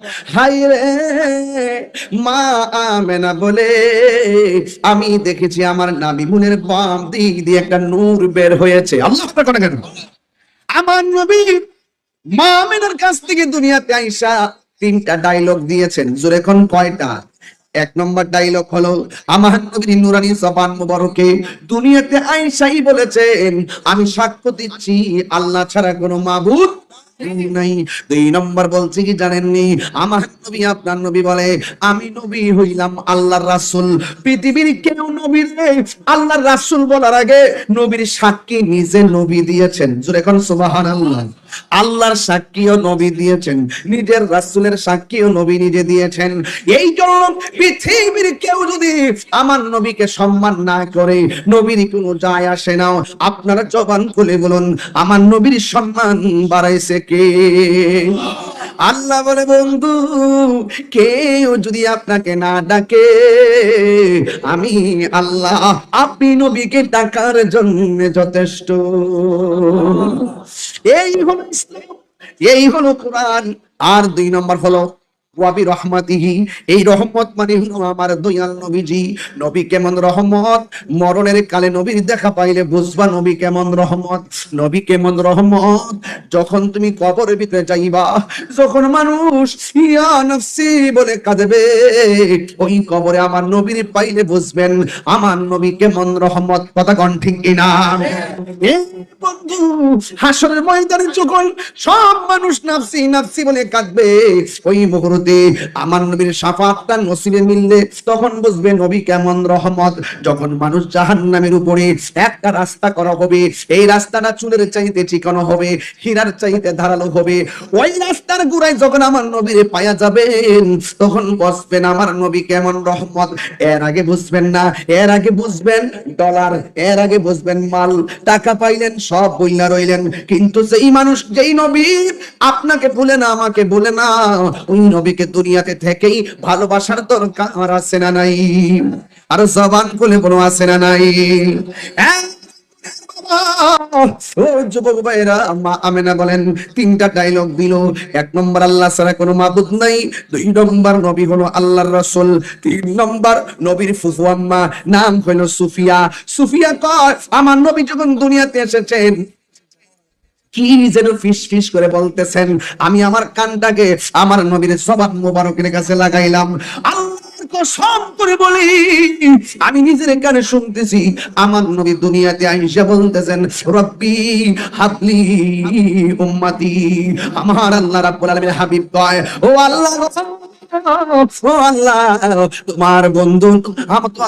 High রে মা আমেনা বলে, আমি দেখেছি আমার নাবি মুনের বাম দিক দিয়ে একটা নূর বের হয়েছে। আল্লাহ আকবার করে কেন? আমার নবী মা আমেনার কাছ থেকে দুনিয়াতে আইসা তিনটা ডায়লগ দিয়েছেন। জোরে কোন কয়টা? এক নম্বর ডায়লগ হলো আমার নবীর নুরানি জবান মুবারকে দুনিয়াতে আইসাই বলেছেন, আমি সাক্ষ্য দিচ্ছি আল্লাহ ছাড়া কোনো মাবুদ নাই। দুই নম্বর বলছি কি জানেননি? আমার নবী আপনার নবী বলে, আমি নবী হইলাম আল্লাহর রাসূল। পৃথিবীর কেউ নবীর আল্লাহর রাসূল বলার আগে নবীর সাক্ষী নিজে নবী দিয়েছেন। জোরে কোন সুবহানাল্লাহ। আল্লাহর সাক্ষীও নবী দিয়েছেন, নিজের রাসূলের সাক্ষীও নবী নিজে দিয়েছেন। এই জন্য পৃথিবীর কেউ যদি আমার নবীকে সম্মান না করে, নবীর কোনো যায় আসে না। আপনারা জবান খুলে বলুন, আমার নবীর সম্মান বাড়াইছে কে? আল্লাহ বলে, বন্ধু কেউ যদি আপনাকে না ডাকে, আমি আল্লাহ আপনি নবীকে ডাকার জন্য যথেষ্ট। এই হলো ইসলাম, এই হলো কোরআন। আর দুই নম্বর হলো ওয়াবি রহমাতিহি, এই রহমত মানে হলো আমার দয়াল নবীজি। নবী কেমন রহমত? মরণের কালে নবীর দেখা পাইলে বুঝবা নবী কেমন রহমত। নবী কেমন রহমত? যখন তুমি কবরের ভিতরে যাইবা, যখন মানুষ ইয়া নফসি বলে কাঁদবে, ওই কবরে আমার নবীর পাইলে বুঝবেন আমার নবী কেমন রহমত। কথা কোন ঠিক কিনা? এই বন্ধু হাসরের ময়দানে যখন সব মানুষ নাফসি নাফসি বলে কাঁদবে, ওই মুহূর্তে আমার নবীর শাফাআতটা নসিবে মিললে তখন বুঝবে নবী কেমন রহমত। যখন মানুষ জাহান্নামের উপরে একটা রাস্তা করা হবে, এই রাস্তাটা চুলের চাইতে চিকন হবে, হীরার চাইতে ধারালো হবে, ওই রাস্তার গোড়ায় যখন আমার নবীরে পায়া যাবেন, তখন বুঝবেন আমার নবী কেমন রহমত। এর আগে বুঝবেন না, এর আগে বুঝবেন ডলার, এর আগে বুঝবেন মাল, টাকা পাইলেন সব বইলা রইলেন। কিন্তু যেই মানুষ, যেই নবী আপনাকে ভুলে না, আমাকে ভুলে না, ওই নবীকে দুনিয়াতে থেকেই ভালোবাসার দরকার আছে না নাই? আর জবান খুলে বলো আছে না নাই? ও যুবক ভাইরা, মা আমেনা বলেন তিনটা ডায়লগ দিল। এক নম্বর আল্লাহ ছাড়া কোনো মাবুদ নাই, দুই নম্বর নবী হলো আল্লাহর রাসূল, তিন নম্বর নবীর ফুফু আম্মা নাম হলো সুফিয়া। সুফিয়া কয় আমার নবী যখন দুনিয়াতে এসেছেন কি যেন ফিস ফিস করে বলতেছেন, আমি আমার কানটাকে আমার নবীর জবান মোবারকের কাছে লাগাইলাম। আল্লাহর কসম করে বলি, আমি নিজের কানে শুনতেছি আমার নবী দুনিয়াতে আইসা বলতেছেন, রব্বি হাবলি উম্মতি। আমার আল্লাহ রাব্বুল আলামিন হাবিব কয়, ও আল্লাহ, ও আল্লাহ, তোমার বন্ধু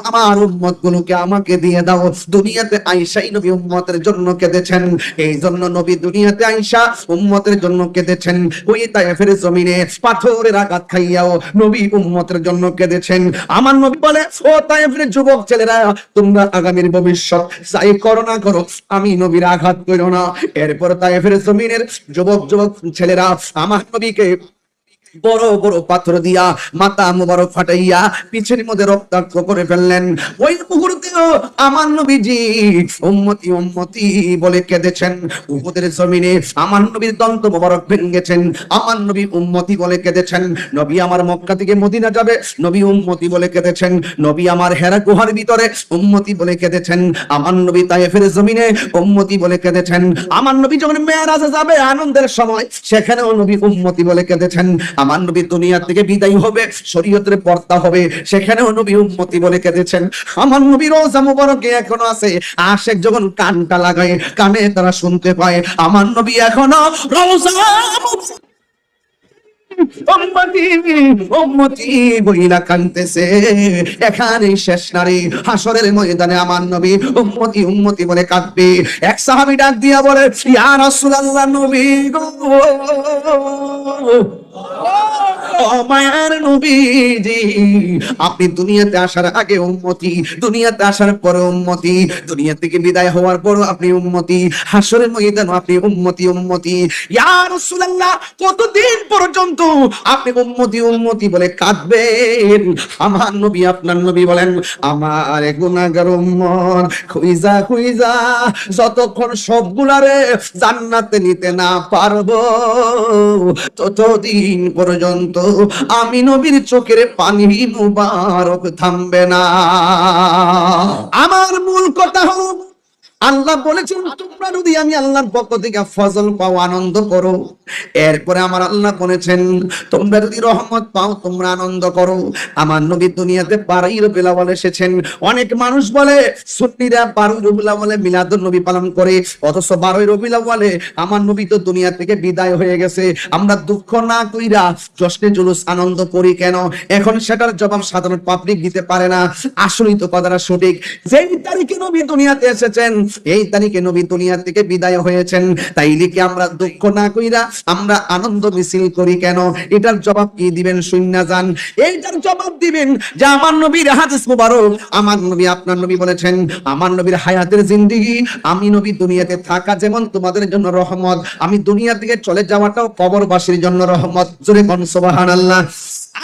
আমার উম্মত গুলোকে আমাকে দিয়ে দাও। দুনিয়াতে আইসাই নবী উম্মতের জন্য কেঁদেছেন, এই জন্য নবী দুনিয়াতে আইসা উম্মতের জন্য কেঁদেছেন। ওই তায়েফের জমিনে পাথরের আঘাত খাইয়াও নবী উম্মতের জন্য কেঁদেছেন। আমার নবী বলে, ও তায়েফের যুবক ছেলেরা, তোমরা আগামীর ভবিষ্যৎ যাই করো না করো, আমি নবীর আঘাত করো না। এরপর তায়েফের জমিনের যুবক যুবক ছেলেরা আমার নবীকে বড় বড় পাথর দিয়া মাথা মুবারক ফাটাইয়া পিছের মধ্যে রক্তাক্ত করে ফেললেন। ওই মুহূর্তেও আমার নবীজি উম্মতি উম্মতি বলে কেঁদেছেন। উহুদের জমিনে আমার নবীর দন্ত মুবারক ভেঙেছেন, আমার নবী উম্মতি বলে কেঁদেছেন। নবী আমার মক্কা থেকে মদিনা যাবে, নবী উম্মতি বলে কেঁদেছেন। নবী আমার হেরা গুহার ভিতরে উম্মতি বলে কেঁদেছেন। আমার নবী তায়েফের জমিনে উম্মতি বলে কেঁদেছেন। আমার নবী যখন মেরাজে যাবে আনন্দের সময়, সেখানেও নবী উম্মতি বলে কেঁদেছেন। আমার নবী দুনিয়া থেকে বিদায় হবে, শরীয়তের পর্দা হবে, সেখানেও নবী উম্মতি বলে কেঁদেছেন। আমার নবী রোজা মুবারকে এখনো আছে, আশেক যখন কানটা লাগায় কানে তারা শুনতে পায় আমার নবী এখনো রোজা উম্মতি উম্মতি বইলা কানতেছে। এখানে শেষ নারী, হাসরের ময়দানে আমার নবী উম্মতি উম্মতি বলে কাঁদবে। এক সাহাবী ডাক দিয়া বলে, ইয়া রাসূলুল্লাহ, নবী গো, ও মায়ার নবীজি, আপনি দুনিয়াতে আসার আগে উম্মতি, দুনিয়াতে আসার পরে উম্মতি, দুনিয়া থেকে বিদায় হওয়ার পর আপনি উম্মতি, হাসরের ময়দানে আপনি উম্মতি উম্মতি। ইয়া রাসূলুল্লাহ, কতদিন পর্যন্ত আপনি উম্মতি উম্মতি বলে কাঁদবেন? আমার নবী আপনার নবী বলেন, আমার গুনাহগার উম্মত খুইজা খুইজা যতক্ষণ সবগুলারে জান্নাতে নিতে না পারবো, ততদিন পর্যন্ত আমি নবীর চোখের পানি মুবারক থামবে না। আমার মূল কথা হলো আল্লাহ বলেছেন তোমরা যদি আমি আল্লাহর পক্ষ থেকে ফজল পাও আনন্দ করো। এরপরে আমার আল্লাহ বলেছেন তোমরা যদি রহমত পাও তোমরা আনন্দ করো। আমার নবী দুনিয়াতে 12 রবিউল আউয়াল এসেছেন। অনেক মানুষ বলে সুন্নিরা 12 রবিউল আউয়ালে মিলাদুন নবী পালন করে, অথচ 12 রবিউল আউয়ালে আমার নবী তো দুনিয়া থেকে বিদায় হয়ে গেছে। আমরা দুঃখ না কইরা জশ্নে জুলুস আনন্দ করি কেন? এখন সেটার জবাব সাধারণ পাবলিক দিতে পারে না। আসলেই তো কথাটা সঠিক। যেই তারিখে নবী দুনিয়াতে এসেছেন এই তারিখে নবী দুনিয়া থেকে বিদায় হয়েছেন, তাইলে কি আমরা দুঃখ না কইরা আমরা আনন্দ মিছিল করি কেন? এটার জবাব কি দিবেন শুননা যান। এইটার জবাব দিবেন যে আমার নবীর হাদিস মুবারক, আমার নবী আপনার নবী বলেছেন আমার নবীর হায়াতের জিন্দেগি, আমি নবী দুনিয়াতে থাকা যেমন তোমাদের জন্য রহমত, আমি দুনিয়া থেকে চলে যাওয়াটাও কবরবাসীর জন্য রহমত। জোরে কোন সুবহানাল্লাহ।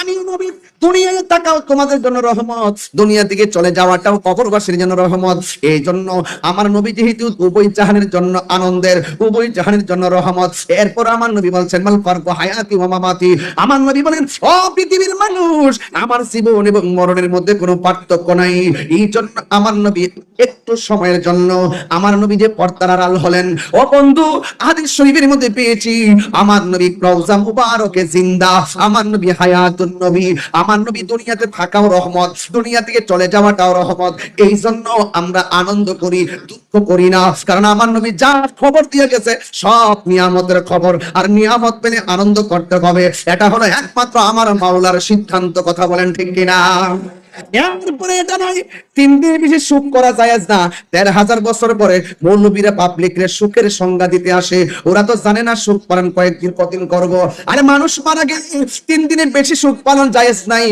আমি নবী দুনিয়ায় থাকাও তোমাদের জন্য রহমত, দুনিয়া থেকে চলে যাওয়াটাও কবরবাসীর জন্য রহমত। এই জন্য আমার নবী যেহেতু উভয় জাহানের জন্য আনন্দের, উভয় জাহানের জন্য রহমত। এরপর আমার নবী বলছেন মাল ফারকু হায়াতি ওয়া মামাতি। আমার নবী বলেন ও পৃথিবীর মানুষ, আমার জীবন এবং মরণের মধ্যে কোনো পার্থক্য নাই। এই জন্য আমার নবী একটু সময়ের জন্য আমার নবী যে পর্দার আড়াল হলেন, ও বন্ধু হাদিস শরীফের মধ্যে পেয়েছি আমার নবী রওজা মুবারকে জিন্দা, আমার নবী হায়াতুন নবী, আমার নবী দুনিয়াতে থাকাও রহমত, দুনিয়া থেকে চলে যাওয়াটাও রহমত। এই জন্য আমরা আনন্দ করি, দুঃখ করি না, কারণ আমার নবী যা খবর দিয়ে গেছে সব নিয়ামতের খবর, আর নিয়ামত পেলে আনন্দ করতে হবে। এটা হলো একমাত্র আমার মাওলার সিদ্ধান্ত। কথা বলেন ঠিক কিনা? এরপরে এটা নয় 3 দিনের বেশি সুখ করা জায়েজ না। 13,000 বছর পরে মৌলবীরা পাবলিকের সুখের সংজ্ঞা দিতে আসে। ওরা তো জানে না সুখ পালন কয়েকদিন কতদিন করব। আরে মানুষ মারা গেলে 3 দিনের বেশি সুখ পালন জায়েজ নাই,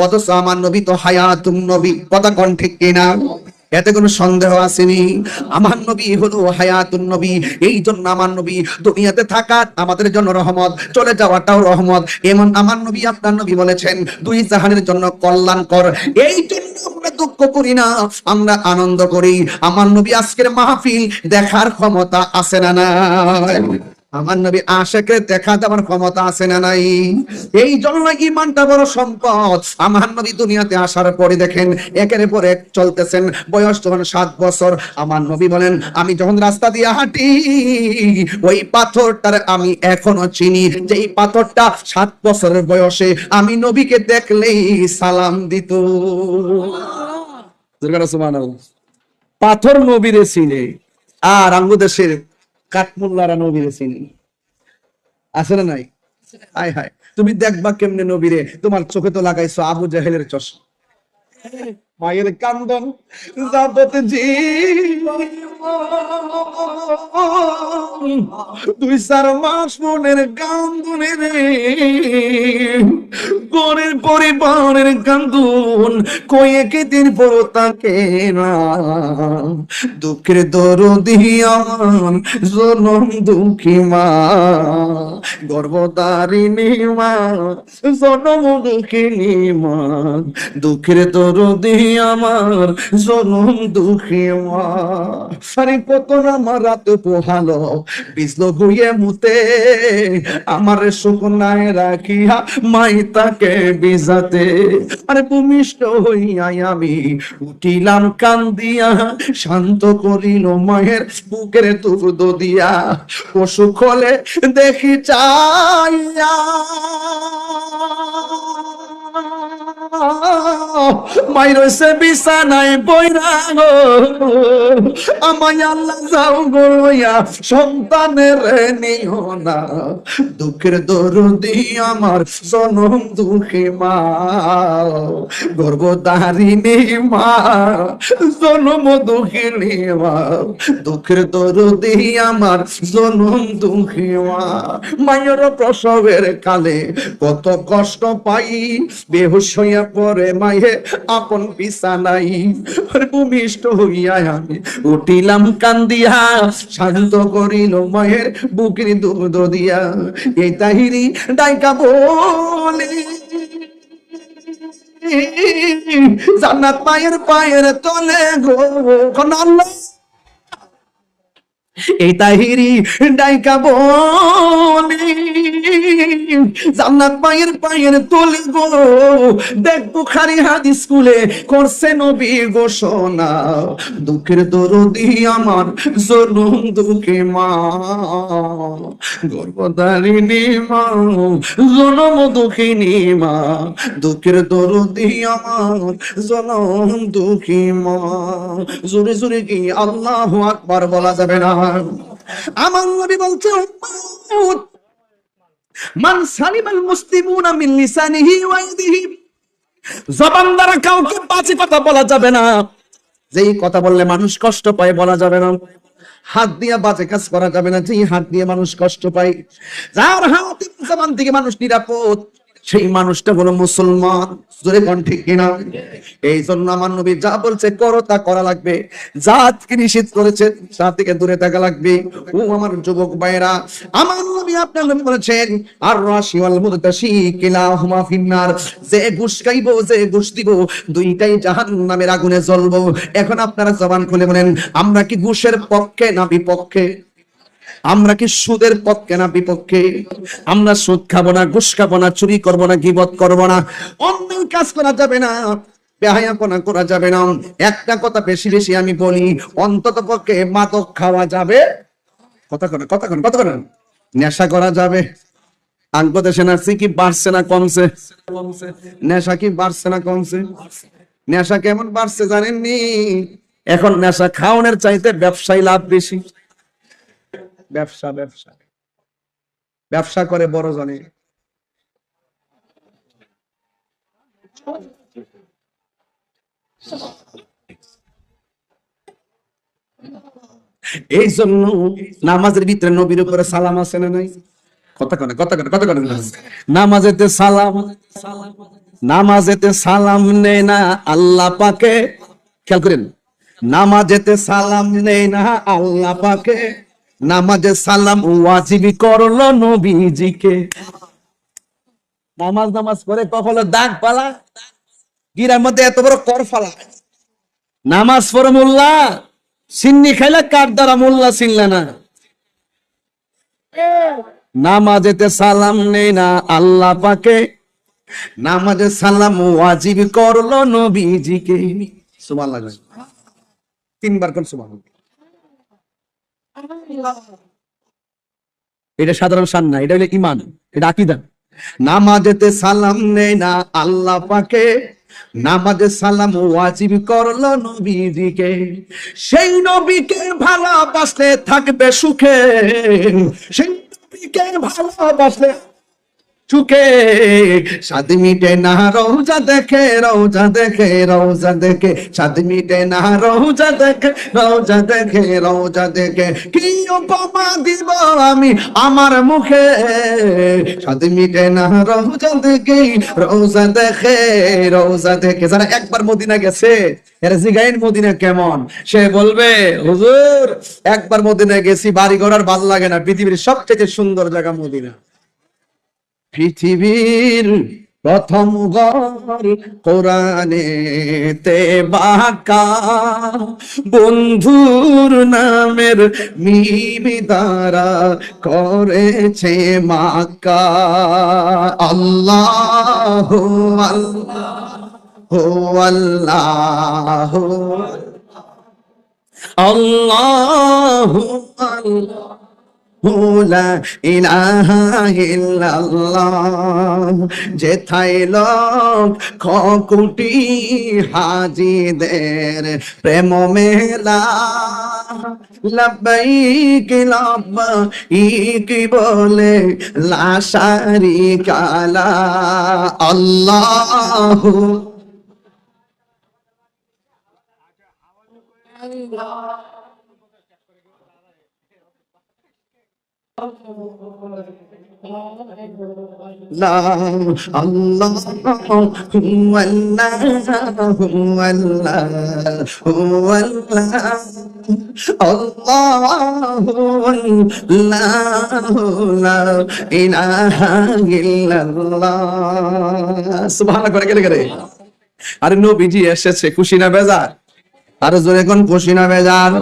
অথচ আমার নবী তো হায়াতুন নবী। কথা কোন ঠিক কিনা? এতে কোনো সন্দেহ আসেনি। আমার নবী হলো হায়াতুন নবী। এই জন্য আমার নবী দুনিয়াতে থাকা আমাদের জন্য রহমত, চলে যাওয়াটাও রহমত। এমন আমার নবী আপনার নবী বলেছেন দুই জাহানের জন্য কল্যাণকর। এই জন্য আমরা দুঃখ করি না, আমরা আনন্দ করি। আমার নবী আজকের মাহফিল দেখার ক্ষমতা আছে না নাই? আমার নবী আশিকের দেখা দেওয়ার ক্ষমতা আছে না নাই? এই জন্য ঈমানটা বড় সম্পদ। আমার নবী দুনিয়াতে আসার পরে দেখেন একের পর এক চলতেছেন। বয়স যখন 7 বছর, আমার নবী বলেন আমি যখন রাস্তা দিয়ে হাঁটি ওই পাথরটার আমি এখনো চিনি, যে এই পাথরটা 7 বছরের বয়সে আমি নবীকে দেখলেই সালাম দিত। সুবহানাল্লাহ। পাথর নবীরে চিনে, আর আঙ্গু দেশের কাঠমুল্লারা নবীরে চিনি। আছে না নাই? হায় হায়, তুমি দেখবা কেমনে নবীরে, তোমার চোখে তো লাগাইছো আবু জাহেলের চশমা। মায়ের কান্দন যাবত জীবন 2-4 মাস মনের কান্দনে রে, গরের পরিবারের কান্দন কয়ে কেদিন পর তাকে না। দুঃখের দরদি আমার জনম দুঃখী মা, গর্ভধারিণী মা, জনম দুঃখিনী মা, দুঃখের দরদি আমার জনম দুঃখী মা। আরে কত আমার রাত পোহালো বিজলো গুয়ে মুতে, আমার শুকনায় রাখিয়া মাই তাকে বিজাতে। আরে ভূমিষ্ঠ হইয়াই আমি উঠিলাম কান্দিয়া, শান্ত করিল মায়ের বুকের দুধ দিয়া। পশু খোলে দেখি চাইয়া মাই রয়েছে বিছানায় বইরা গো, আমায় আল্লাহ যাও গো লইয়া সন্তানের নিও না। দুঃখের দরদি আমার জনম দুঃখী মা, গর্ভধারিণী মা, জনম দুঃখিনী মা, দুঃখের দরদি আমার জনম দুঃখী মা। মায়ের প্রসবের কালে কত কষ্ট পাই, বেহুশ হইয়া পড়ে মায়ে আপন বিছানাই। ভূমিষ্ঠ হইয়া আমি উঠিলাম কান্দিয়া, শান্ত করিল মায়ের বুকের দুধ দিয়া। এই তাহিরি ডাইকা বলে জান্নাত মায়ের পায়ের তলে গো। আল্লাহ এই তাহিরি ডাইকা বলি জান্নাত পায়ের পায়ের তলে গো, দেখ বুখারী হাদিস স্কুলে করছে নবী ঘোষণা, দুঃখের দরদি আমার জনম দুঃখী মা, গর্ভধারিণী মা, জনম দুঃখিনী মা, দুঃখের দরদি আমার জনম দুঃখী মা। জোরে জোরে কি আল্লাহু আকবার বলা যাবে না? আমার নবী বলছে, উম্মত মান সালিমাল মুসলিমুনা মিন লিসানিহি ওয়া ইয়াদিহি, জবান দ্বারা কাউকে বাজে কথা বলা যাবে না, যেই কথা বললে মানুষ কষ্ট পায় বলা যাবে না। হাত দিয়ে বাজে কাজ করা যাবে না, যেই হাত দিয়ে মানুষ কষ্ট পায়। যার হাত জবান থেকে মানুষ নিরাপদ, সেই মানুষটা হলো মুসলমান। জোরে কোন ঠিক কিনা? এই জন্য আমার নবী যা বলছে করো তা করা লাগবে, জাতকে নিষেধ করেছে তা থেকে দূরে থাকা লাগবে। ও আমার যুবক ভাইরা, আমার নবী আপনার নবী বলেছেন আর রাশি ওয়াল মুরতাশি কিলাহুমা ফিন্নার, যে ঘুষ খাইবো যে ঘুষ দিব দুইটাই জাহান্নামের আগুনে জ্বলবো। এখন আপনারা জবান খুলে বলেন, আমরা কি ঘুষের পক্ষে না বিপক্ষে? আমরা কি সুদের পক্ষে না বিপক্ষে? আমরা সুদ খাবো না, ঘুষ খাবো না, চুরি করবো না, গীবত করবো না, অন্যায় কাজ করা যাবে না, বেহায়াপনা করা যাবে না। একটা কথা বেশি বেশি আমি বলি, অন্তত পক্ষে মাদক খাওয়া যাবে, কথা করেন কথা করেন কথা করেন, নেশা করা যাবে। আঙ্গ দেশে নাচি কি বাড়ছে না কমছে? নেশা কি বাড়ছে না কমছে? নেশা কেমন বাড়ছে জানেননি? এখন নেশা খাওয়ানোর চাইতে ব্যবসায় লাভ বেশি। ব্যবসা ব্যবসা ব্যবসা করে বড় জনে। এই জন্য নামাজের ভিতরে নবীর উপরে সালাম আছে না নাই? কথা কনে কথা কনে কথা কনে। নামাজেতে সালাম, নামাজেতে সালাম নেই না আল্লাহ পাকে, খেয়াল করেন, নামাজেতে সালাম নেই না আল্লাহ পাকে, নামাজে সালাম ওয়াজিব করলো নবীজিকে। নামাজ নামাজ করে কখনো দাগ পালা, গিরার মধ্যে এত বড় কর ফালা, নামাজ পড়ে মোল্লা সিন্নি খাইলা কার দ্বারা মোল্লা চিনলে না। নামাজেতে সালাম নেই না আল্লাহ পাকে, নামাজে সালাম ওয়াজিব করলো নবীজিকে। সুবহানাল্লাহ, তিনবার কোন সুবহানাল্লাহ। এটা সাধারণ শান না, এটা হলো ঈমান, এটা আকীদা। নামাজেতে সালাম নেই না আল্লাহ পাকে, নামাজে সালাম ওয়াজিব করলো নবীজিকে। সেই নবীকে ভালোবাসলে থাকবে সুখে, সেই নবীকে ভালোবাসলে সুখে স্বাদ মিটে না রওজা দেখে, রওজা দেখে রওজা দেখে স্বাদ মিটে না রওজা দেখে, রওজা দেখে রওজা দেখে। কি উপমা দিব আমি আমার মুখে, স্বাদ মিটে না রওজা দেখে, রওজা দেখে রওজা দেখে। যারা একবার মদিনা গেছে এরা জিগাইন মদিনা কেমন, সে বলবে হুজুর একবার মদিনা গেছি, বাড়ি ঘর আর ভালো লাগে না, পৃথিবীর সবচেয়ে সুন্দর জায়গা মদিনা। পৃথিবীর প্রথম ঘর কোরআনেতে বাঁকা, বন্ধুর নামের মিম দ্বারা করেছে মাক্কা। আল্লাহ আল্লাহ আল্লাহ আল্লাহ আল্লাহ লা ইলাহা ইল্লাল্লাহ। যেথায় লক্ষ কোটি হাজিদের প্রেম মেলা, লাব্বাইক লাব্বাইক বলে লা শারিকা লা। আল্লাহ লা আল্লাহু আল্লাহু আল্লাহু আল্লাহু লা ইলাহা ইল্লাল্লাহ। সুবহানাল্লাহ করে গেলে গেলে। আরে নবীজি এসেছে, খুশি না বেজার? আরে জোরে কোন খুশি না বেজার?